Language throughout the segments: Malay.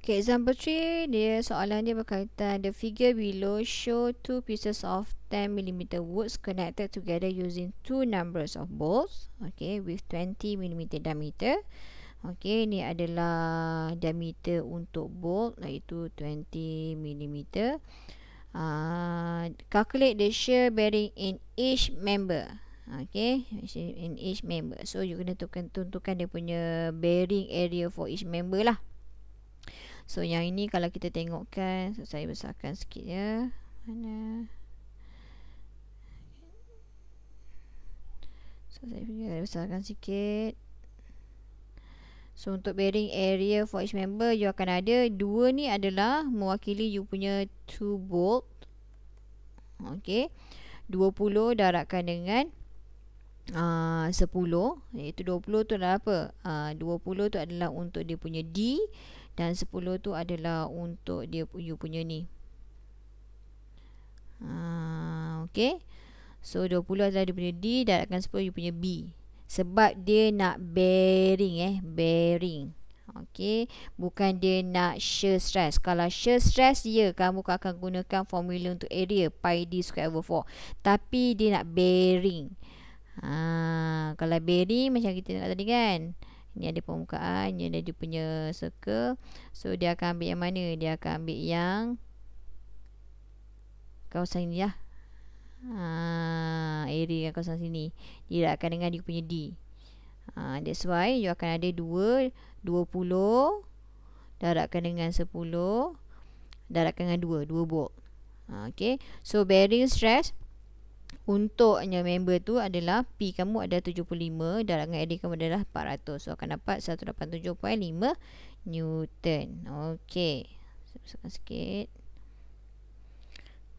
Okay, example 3, soalan dia berkaitan the figure below show two pieces of 10mm woods connected together using two numbers of bolts, okay, with 20mm diameter. Okay, ni adalah diameter untuk bolt iaitu 20mm. Calculate the shear bearing in each member. Okay, in each member. So you kena tentukan dia punya bearing area for each member lah. So yang ini kalau kita tengokkan, so saya besarkan sikit ya. Mana? So saya besarkan sikit. So untuk bearing area for each member, you akan ada dua ni adalah mewakili you punya 2 bolt. Okay, 20 darabkan dengan 10, iaitu 20 tu adalah apa? 20 tu adalah untuk dia punya D, dan 10 tu adalah untuk dia you punya ni. Okay, so 20 adalah dia punya D, darabkan 10 you punya B. Sebab dia nak bearing, bearing. Okay, bukan dia nak shear stress. Kalau shear stress, ya, kamu akan gunakan formula untuk area pi d square over 4. Tapi dia nak bearing. Kalau bearing macam kita tengok tadi kan, ni ada permukaan, ni ada dia punya circle. So dia akan ambil yang mana? Dia akan ambil yang kawasan ni lah. Area kawasan sini didarabkan dengan dia punya D. That's why you akan ada 20 darabkan dengan 10 darabkan dengan 2 bolt. Okay, so bearing stress untuknya member tu adalah P kamu ada 75 darabkan dengan area kamu adalah 400. So akan dapat 187.5 Newton. Okay, saya besarkan sikit.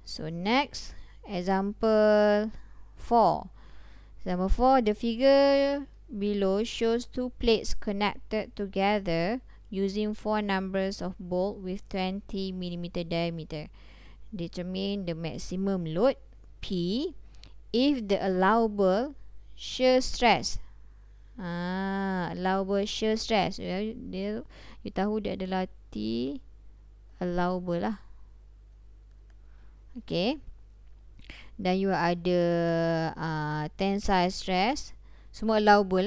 So next, example 4. Example 4, the figure below shows two plates connected together using 4 numbers of bolt with 20mm diameter. Determine the maximum load P if the allowable shear stress. Allowable shear stress, you tahu dia adalah T allowable lah. Okay, dan you ada tensile stress, semua allowable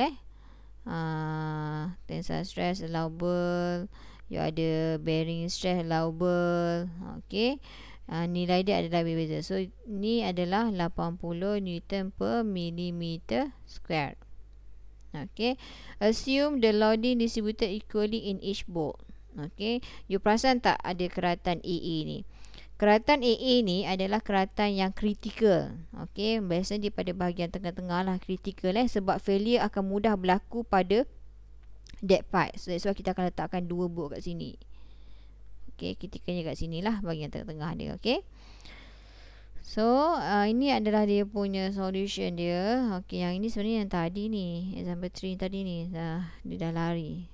tensile stress allowable, you ada bearing stress allowable. Okay, nilai dia adalah berbeza. So ni adalah 80 Newton per millimeter square. Okay, assume the loading distributed equally in each bolt. Okay, you perasan tak ada keratan AA ni? Keratan AA ni adalah keratan yang kritikal. Okay, biasanya dia pada bahagian tengah-tengah lah kritikal sebab failure akan mudah berlaku pada dead part. So that's why kita akan letakkan 2 bolt kat sini. Okay, kritikalnya kat sini lah bahagian tengah-tengah dia. Okay, so ini adalah dia punya solution dia. Okay, yang ini sebenarnya yang tadi ni, example 3 tadi ni, dia dah lari.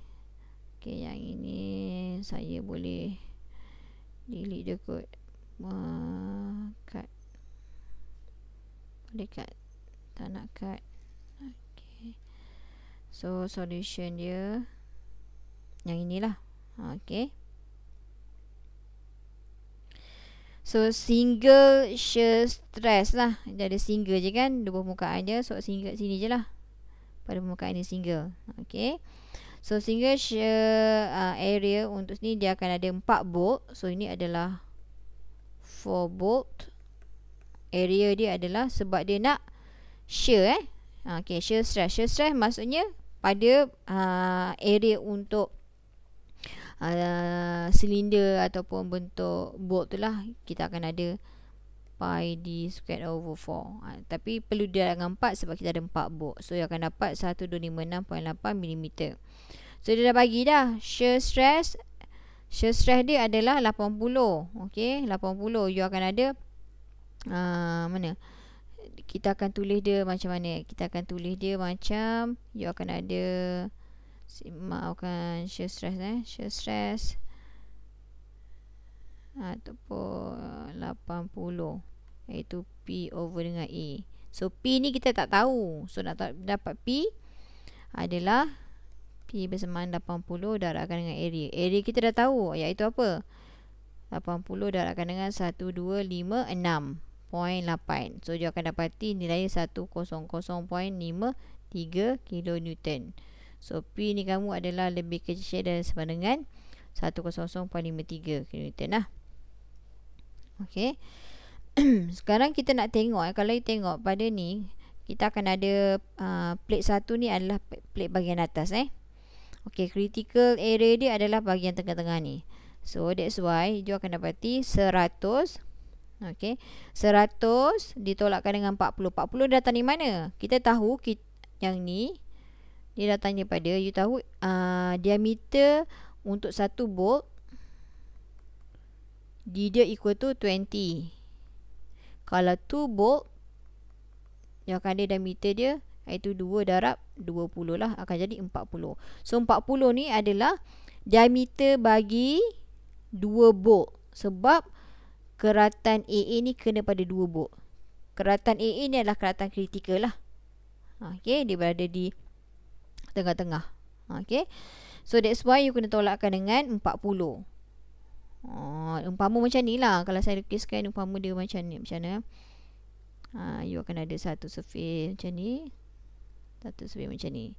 Okay, yang ini saya boleh delete dia kot. Cut. Boleh cut? Tak nak cut. Okay, so solution dia yang inilah. Okay, so single shear stress lah. Dia ada single je kan, dua permukaan je. So single sini je lah, pada permukaan ni single. Okay, so single shear area untuk ni dia akan ada 4 bolt. So ini adalah 4 bolt. Area dia adalah sebab dia nak shear Okay, shear stress. Shear stress maksudnya pada area untuk silinder ataupun bentuk bolt tu lah, kita akan ada pi d squared over 4. Tapi perlu dia dengan 4 sebab kita ada 4 bolt. So dia akan dapat 1256.8mm. So dia dah bagi dah shear stress. Shear stress dia adalah 80. Okay, 80. You akan ada mana? Kita akan tulis dia macam mana? Kita akan tulis dia macam, you akan ada, maafkan, shear stress shear stress ataupun 80, iaitu P over dengan A. So P ni kita tak tahu. So nak dapat P adalah P bersamaan 80 darabkan dengan area. Area kita dah tahu, iaitu apa? 80 darabkan dengan 1256.8. So, dia akan dapati nilai 100.53 kilonewton. So, P ni kamu adalah lebih kecil dan sama dengan 100.53 kilonewton lah. Okey. Sekarang kita nak tengok, kalau you tengok pada ni, kita akan ada plate 1 ni adalah plate bahagian atas. Okey, critical area dia adalah bahagian tengah-tengah ni. So, that's why you akan dapati 100. Okey, 100 ditolakkan dengan 40. 40 datang dari mana? Kita tahu yang ni dia datang daripada, you tahu diameter untuk satu bolt dia equal to 20. Kalau 2 bolt, dia akan ada diameter dia iaitu 2 darab 20 lah, akan jadi 40. So 40 ni adalah diameter bagi 2 bolt, sebab keratan AA ni kena pada 2 bolt. Keratan AA ni adalah keratan kritikal lah. Okey, dia berada di tengah-tengah. Okey, so that's why you kena tolakkan dengan 40. Umpama macam ni lah, kalau saya lukiskan umpama dia macam ni, macam mana? You akan ada satu surface macam ni, satu surface macam ni.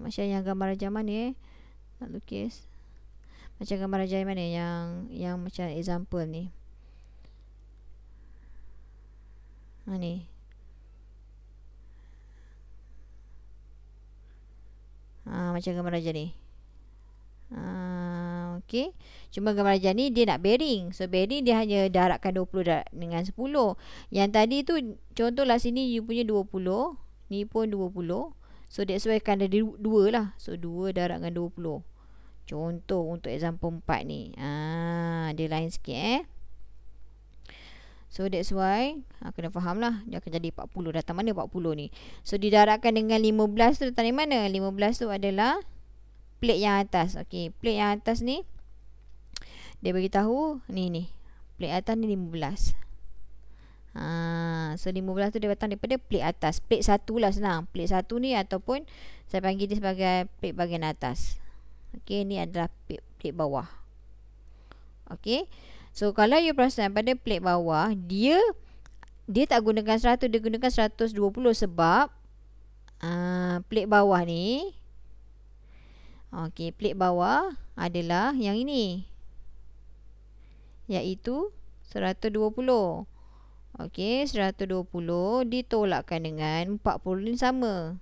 Macam yang gambar rajah mana nak lukis? Macam gambar rajah mana yang macam example ni. Ni. Macam gambar rajah ni. Okey. Cuma gambar rajah ni dia nak bearing. So bearing dia hanya darabkan 20 dengan 10. Yang tadi tu contohlah sini you punya 20, ni pun 20. So that's why kan ada 2 lah. So 2 darab dengan 20. Contoh untuk example 4 ni. Dia lain sikit So that's why kena faham lah, dia akan jadi 40. Datang mana 40 ni? So didarabkan dengan 15 tu datang dari mana? 15 tu adalah plate yang atas. Okey, plate yang atas ni dia beritahu ni plate atas ni 15. So 15 tu dia datang daripada plate atas. Plate 1 lah, senang. Plate 1 ni ataupun saya panggil dia sebagai plate bahagian atas. Okey, ni adalah plate bawah. Okey, so kalau you perasan pada plate bawah, dia tak gunakan 100, dia gunakan 120 sebab plate bawah ni, okey, plate bawah adalah yang ini, iaitu 120. Okey, 120 ditolakkan dengan 40 ni sama.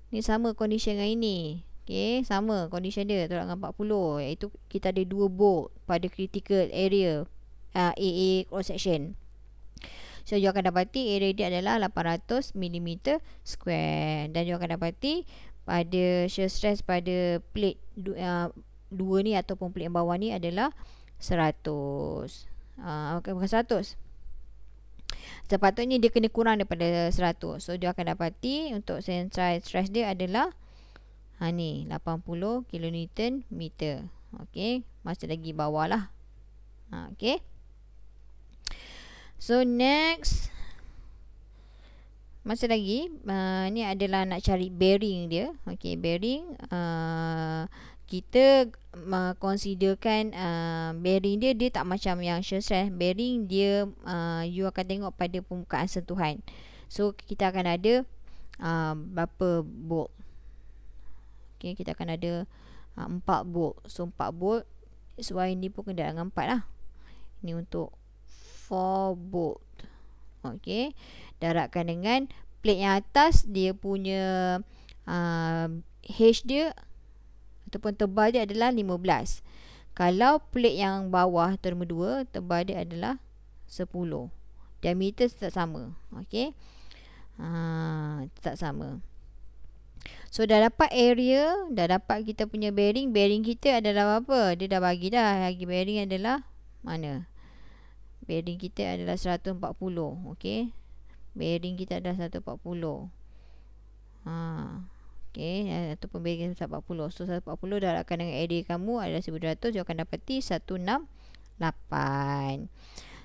Ni sama condition dengan ini. Okey, sama condition dia tolak dengan 40, iaitu kita ada 2 bolt pada critical area AA cross section. So you akan dapati area dia adalah 800 mm square, dan you akan dapati pada shear stress pada plate 2 ni ataupun plate yang bawah ni adalah 100. Bukan 100. Sepatutnya dia kena kurang daripada 100. So dia akan dapati untuk central stress dia adalah ni 80 kilonewton meter. Okey, masih lagi bawah lah. Okey. So next, masih lagi ni adalah nak cari bearing dia. Okey, bearing kita considerkan bearing dia tak macam yang shear stress. Bearing dia you akan tengok pada permukaan sentuhan. So kita akan ada berapa bolt. Okay, kita akan ada 4 bolt. So 4 bolt, that's why ni pun kena dengan 4 lah. Ni untuk 4 bolt. Okay, darabkan dengan plate yang atas, dia punya H dia ataupun tebal dia adalah 15. Kalau plate yang bawah tu nombor 2, tebal dia adalah 10. Diameter tetap sama. Okay, tetap sama. So dah dapat area, dah dapat kita punya bearing. Bearing kita adalah apa? Dia dah bagi dah. Bagi bearing adalah mana? Bearing kita adalah 140. Okey. Bearing kita adalah 140. Okey, ataupun bearing 140. So 140 darabkan dengan area kamu adalah 1200, you akan dapati 168.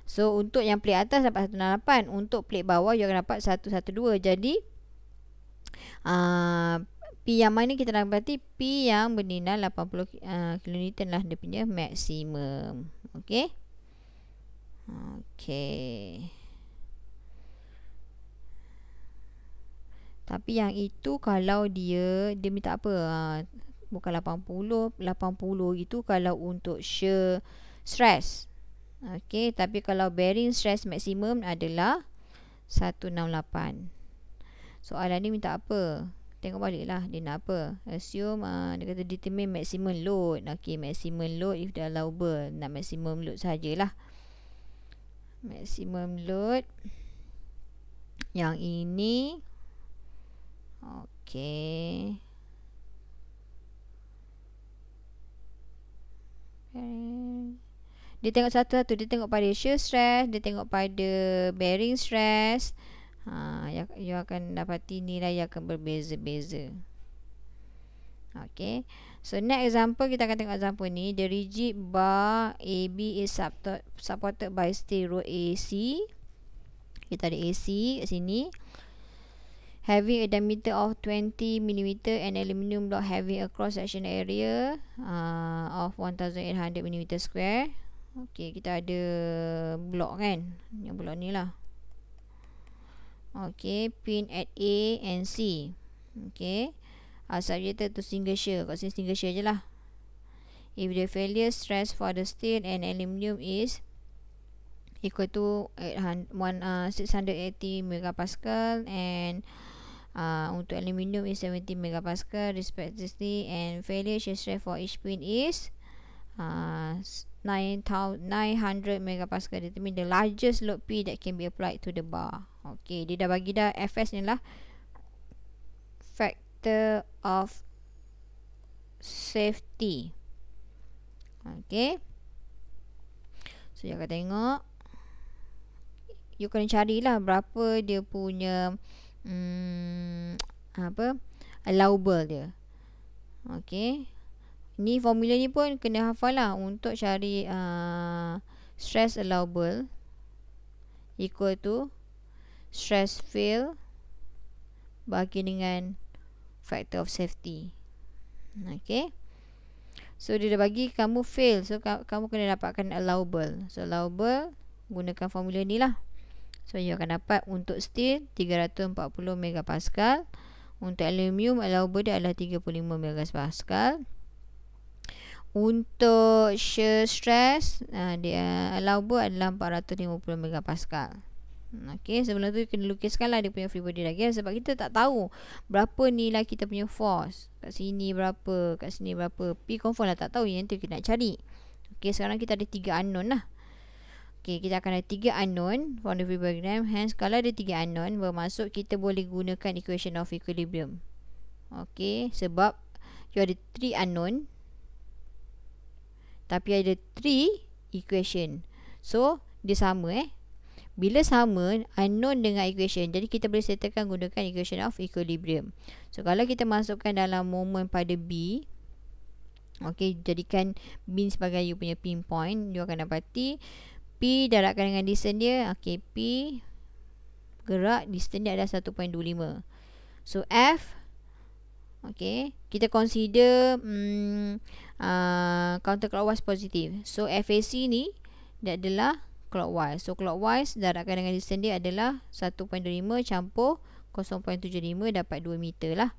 So untuk yang plate atas dapat 168, untuk plate bawah you akan dapat 112. Jadi P yang mana kita dapati? P yang bernilai 80 kilonewton lah dia punya maksimum. Okey. Okey. Tapi yang itu kalau dia minta apa? Bukan 80 itu kalau untuk shear stress. Okey, tapi kalau bearing stress maksimum adalah 168. Soalan ni minta apa? Tengok balik lah dia nak apa. Assume dia kata determine maximum load. Okey, maximum load if the allowable. Nak maximum load sajalah. Maximum load yang ini. Okey. Dia tengok satu-satu. Dia tengok pada shear stress, dia tengok pada bearing stress. You akan dapati nilai yang akan berbeza-beza. Okay. So next example, kita akan tengok example ni. The rigid bar AB is supported by steel rod AC. Kita ada AC kat sini. Having a diameter of 20 mm and aluminium block having a cross section area of 1800 mm square. Okay, kita ada blok kan. Yang blok ni lah. Okay, pin at A and C. Okay, subjected to single shear. Kat sini single shear je lah. If the failure stress for the steel and aluminium is equal to 680 megapascal and untuk aluminium is 70 megapascal respectively, and failure shear stress for each pin is 900 megapascal. Determine the largest load P that can be applied to the bar. Okay, dia dah bagi dah Fs ni lah factor of safety. Okay, so you akan tengok, you kena carilah berapa dia punya allowable dia. Okay, ni formula ni pun kena hafal lah untuk cari stress allowable equal to stress fail bagi dengan factor of safety. Okay, so dia dah bagi kamu fail, so kamu kena dapatkan allowable. So allowable gunakan formula ni lah. So you akan dapat untuk steel 340 megapascal, untuk aluminium allowable dia adalah 35 megapascal. Untuk shear stress dia allowable adalah 450 megapascal. Okay, sebelum tu kena lukiskan lah dia punya free body diagram, sebab kita tak tahu berapa nilai kita punya force. Kat sini berapa, kat sini berapa. P confirm lah tak tahu, yang tu kita nak cari. Okay, sekarang kita ada 3 unknown lah. Okay, kita akan ada 3 unknown from the free body diagram. Hence, kalau ada 3 unknown, bermaksud kita boleh gunakan equation of equilibrium. Okay, sebab you ada 3 unknown tapi ada 3 equation. So, dia sama Bila sama unknown dengan equation, jadi kita boleh settlekan gunakan equation of equilibrium. So kalau kita masukkan dalam moment pada B, okay, jadikan B sebagai you punya pinpoint, you akan dapati P darabkan dengan distance dia. Okay, P gerak, distance dia adalah 1.25. So F, okay, kita consider counterclockwise positif. So FAC ni dia adalah clockwise. So clockwise darabkan dengan distance dia adalah 1.25 campur 0.75 dapat 2 meter lah.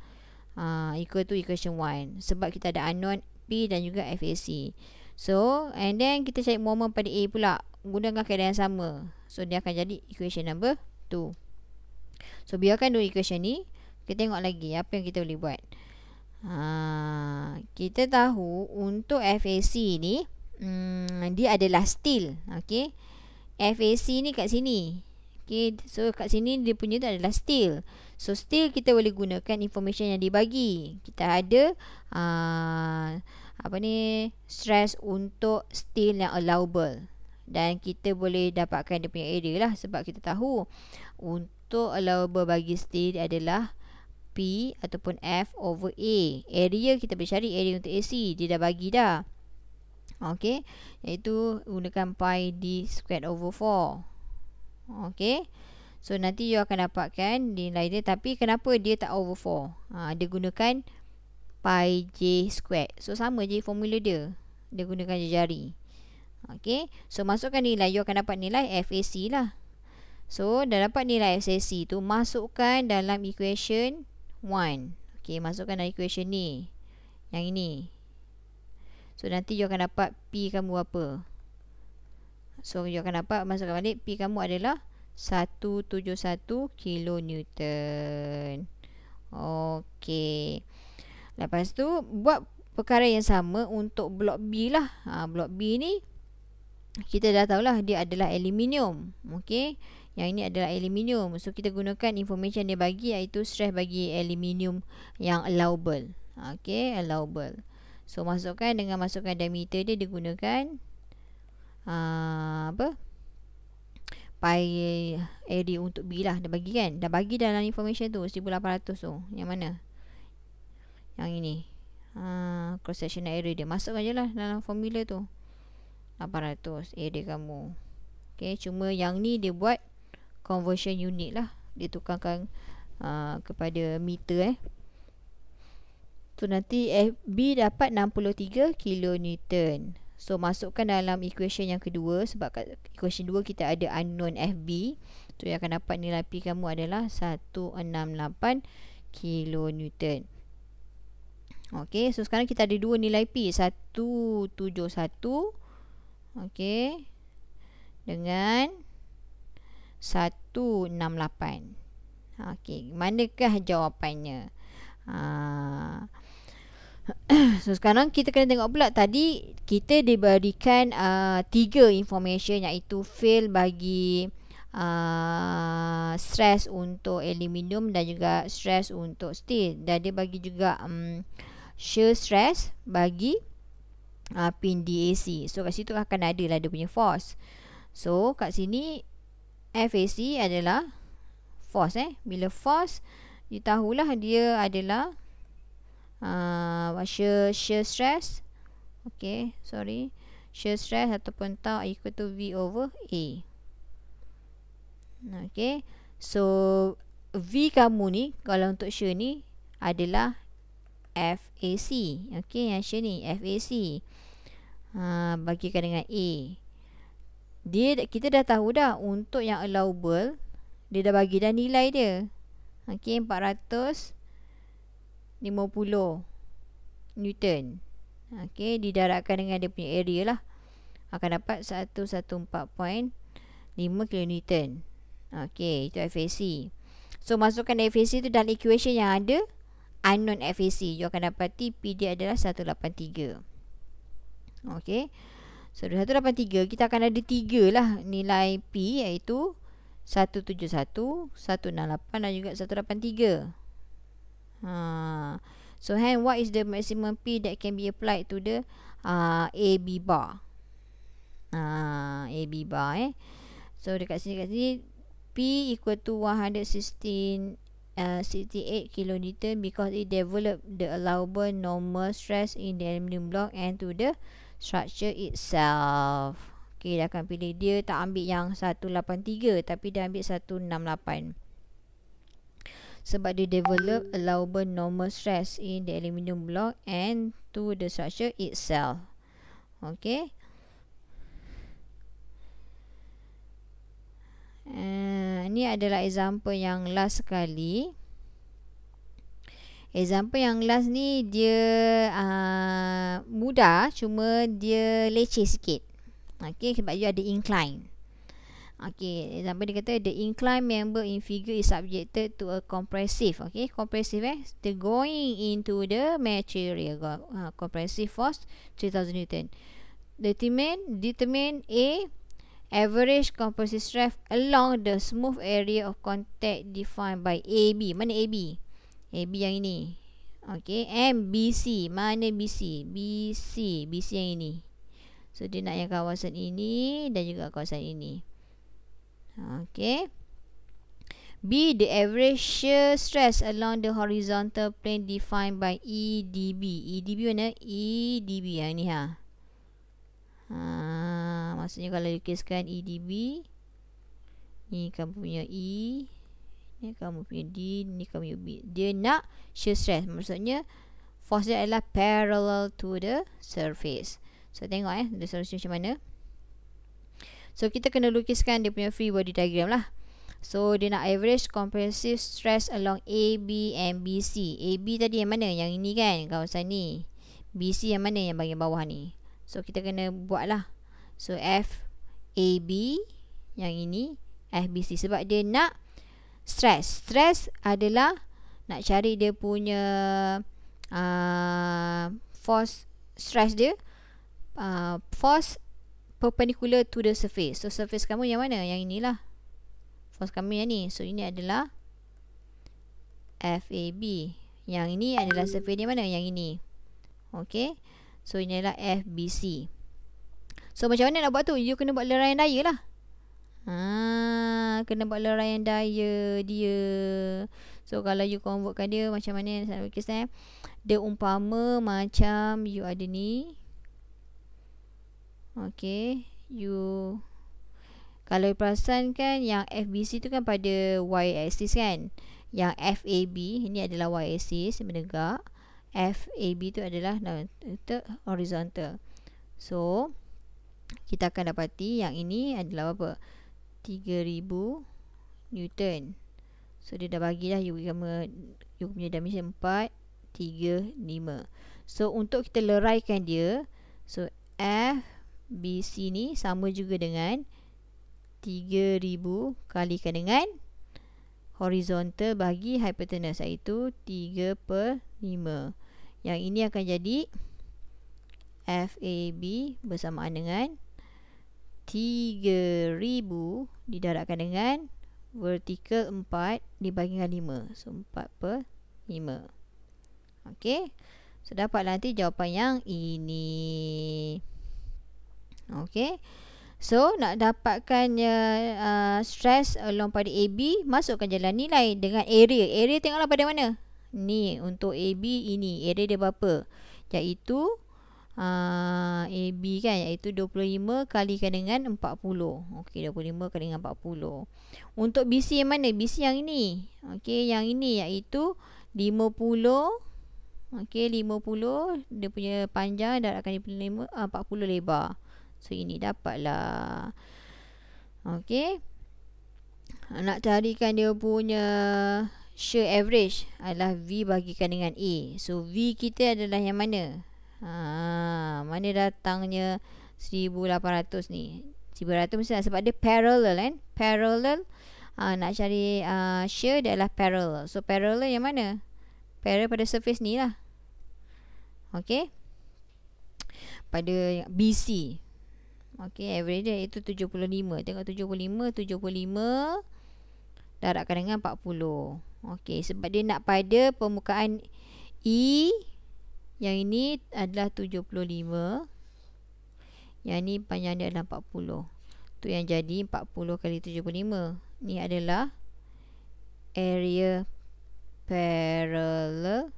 Equal to equation 1. Sebab kita ada unknown P dan juga FAC. So and then kita cari moment pada A pula, gunakan kaedah yang sama. So dia akan jadi equation number 2. So biarkan dua equation ni, kita tengok lagi apa yang kita boleh buat. Kita tahu untuk FAC ni dia adalah steel. Okay, FAC ni kat sini. Okay, so kat sini dia punya tu adalah steel. So steel kita boleh gunakan information yang dibagi. Kita ada stress untuk steel yang allowable, dan kita boleh dapatkan dia punya area lah, sebab kita tahu untuk allowable bagi steel adalah P ataupun F over A. Area kita boleh cari area untuk AC, dia dah bagi dah. Okay, iaitu gunakan pi d squared over 4. Okay, So nanti you akan dapatkan nilai dia. Tapi kenapa dia tak over 4? Dia gunakan pi j squared. So sama je formula dia. Dia gunakan jari. Okay. So masukkan nilai. You akan dapat nilai FAC lah. So dah dapat nilai FAC tu, masukkan dalam equation 1. Okay, masukkan dalam equation ni. Yang ini. So nanti you akan dapat P kamu apa. So you akan dapat, masukkan balik, P kamu adalah 171 kilonewton. Okay. Lepas tu buat perkara yang sama untuk blok B lah. Blok B ni kita dah tahulah dia adalah aluminium. Okay. Yang ini adalah aluminium. So kita gunakan information dia bagi, iaitu stress bagi aluminium yang allowable. Okay, allowable. So masukkan, dengan masukkan diameter dia, dia gunakan apa? Pi area untuk B lah. Dah bagi kan? Dah bagi dalam information tu 1800 tu. Yang mana? Yang ini. Cross sectional area dia. Masukkan je lah dalam formula tu. 800 area kamu. Okay, cuma yang ni dia buat conversion unit lah. Dia tukarkan kepada meter So nanti FB dapat 63 kilonewton. So masukkan dalam equation yang kedua, sebab kat equation 2 kita ada unknown FB. So yang akan dapat nilai P kamu adalah 168 kilonewton. Okay, so sekarang kita ada dua nilai P, 171 okay, dengan 168. Okay, manakah jawapannya? So sekarang kita kena tengok pula, tadi kita diberikan 3 information, iaitu fail bagi stress untuk aluminium dan juga stress untuk steel, dan dia bagi juga shear stress bagi pin DAC. So kat situ akan ada lah dia punya force. So kat sini FAC adalah force Bila force, you tahulah dia adalah shear stress. Okay, sorry, shear stress ataupun tau equal to V over A. Okay, so V kamu ni, kalau untuk shear ni adalah FAC. Okay, yang shear ni FAC. Bagikan dengan A. Kita dah tahu dah untuk yang allowable, dia dah bagi dah nilai dia. Okay, 450 Newton. Okay, didarabkan dengan dia punya area lah, akan dapat 114.5 kilonewton. Okay, itu FAC. So masukkan FAC tu dalam equation yang ada unknown FAC. You akan dapati P dia adalah 183. Okay, so 183 kita akan ada 3 lah nilai P, iaitu 171, 168 dan juga 183. So hence, what is the maximum P that can be applied to the AB bar? AB bar So dekat sini P equal to 168 kilonewton because it developed the allowable normal stress in the aluminium block and to the structure itself. Okay, dia akan pilih, dia tak ambil yang 183 tapi dia ambil 168. Sebab dia develop allowable normal stress in the aluminium block and to the structure itself. Okay. Ini adalah example yang last sekali. Example yang last ni dia mudah, cuma dia leceh sikit. Okay, sebab dia ada incline. Okay, example dia kata the incline member in figure is subjected to a compressive. Okay, compressive the going into the material, compressive force 3000 Newton. Determine A average compressive stress along the smooth area of contact defined by AB. Mana AB? AB yang ini. Okay, and BC. Mana BC? BC yang ini. So dia nak yang kawasan ini dan juga kawasan ini. Okay. B, the average shear stress along the horizontal plane defined by EDB. EDB mana? EDB yang ni maksudnya kalau lukiskan EDB, Ni kamu punya E, ni kamu punya D, ni kamu punya B. Dia nak shear stress. Maksudnya force dia adalah parallel to the surface. So tengok dia solusi macam mana. So kita kena lukiskan dia punya free body diagram lah. So dia nak average compressive stress along AB and BC. AB tadi yang mana? Yang ini kan, kawasan ni. BC yang mana? Yang bahagian bawah ni. So kita kena buat lah. So FAB, yang ini FBC. Sebab dia nak stress. Stress adalah nak cari dia punya force stress dia, force perpendicular to the surface. So surface kamu yang mana? Yang inilah. Force kamu yang ni. So ini adalah FAB. Yang ini adalah surface dia mana? Yang ini. Okay. So ini adalah FBC. So macam mana nak buat tu? You kena buat leraian daya lah. Kena buat leraian daya dia. So kalau you convertkan dia macam mana saya lukis dia umpama macam you ada ni. Okay. You kalau perasan kan yang FBC tu kan pada Y axis kan. Yang FAB ini adalah Y axis menegak. FAB tu adalah horizontal. So kita akan dapati yang ini adalah apa? 3000 Newton. So dia dah bagilah you punya dimension 4, 3, 5. So untuk kita leraikan dia, so FBC ni sama juga dengan 3000 kalikan dengan horizontal bagi hypotenuse, iaitu 3/5. Yang ini akan jadi FAB bersamaan dengan 3000 didarabkan dengan vertikal 4 dibagi dengan 5. So 4/5. Okey. So dapatlah nanti jawapan yang ini. Okey. So nak dapatkan stress along pada AB, masukkan jalan nilai dengan area. Area tengoklah pada mana. Ni untuk AB ini. Area dia berapa? Iaitu AB kan, iaitu 25 kalikan dengan 40. Okey, 25 kali dengan 40. Untuk BC yang mana? BC yang ini. Okey, yang ini iaitu 50. Okey, 50 dia punya panjang dan akan 40 lebar. So ini dapatlah. Okey. Nak carikan dia punya shear average adalah V bagikan dengan A. So V kita adalah yang mana? Mana datangnya 1800 ni? 1800 mesti sebab dia parallel kan? Parallel. Nak cari shear dia adalah parallel. So parallel yang mana? Parallel pada surface ni lah. Okey. Pada BC. Okey, average dia itu 75. Tengok 75 darabkan dengan 40. Okey, sebab dia nak pada permukaan E. Yang ini adalah 75. Yang ni panjang dia adalah 40. Tu yang jadi 40 kali 75. Ni adalah area parallel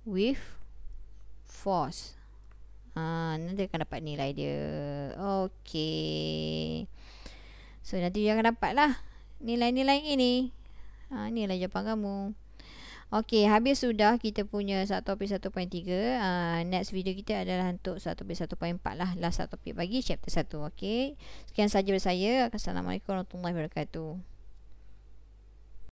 with force. Nanti akan dapat nilai dia. Okey. So nanti you akan dapat lah nilai-nilai ini. Inilah jawapan kamu. Okey, habis sudah kita punya topik 1.3. Next video kita adalah untuk topik 1.4 lah. Last topik bagi chapter 1. Okey. Sekian saja dari saya. Assalamualaikum warahmatullahi wabarakatuh.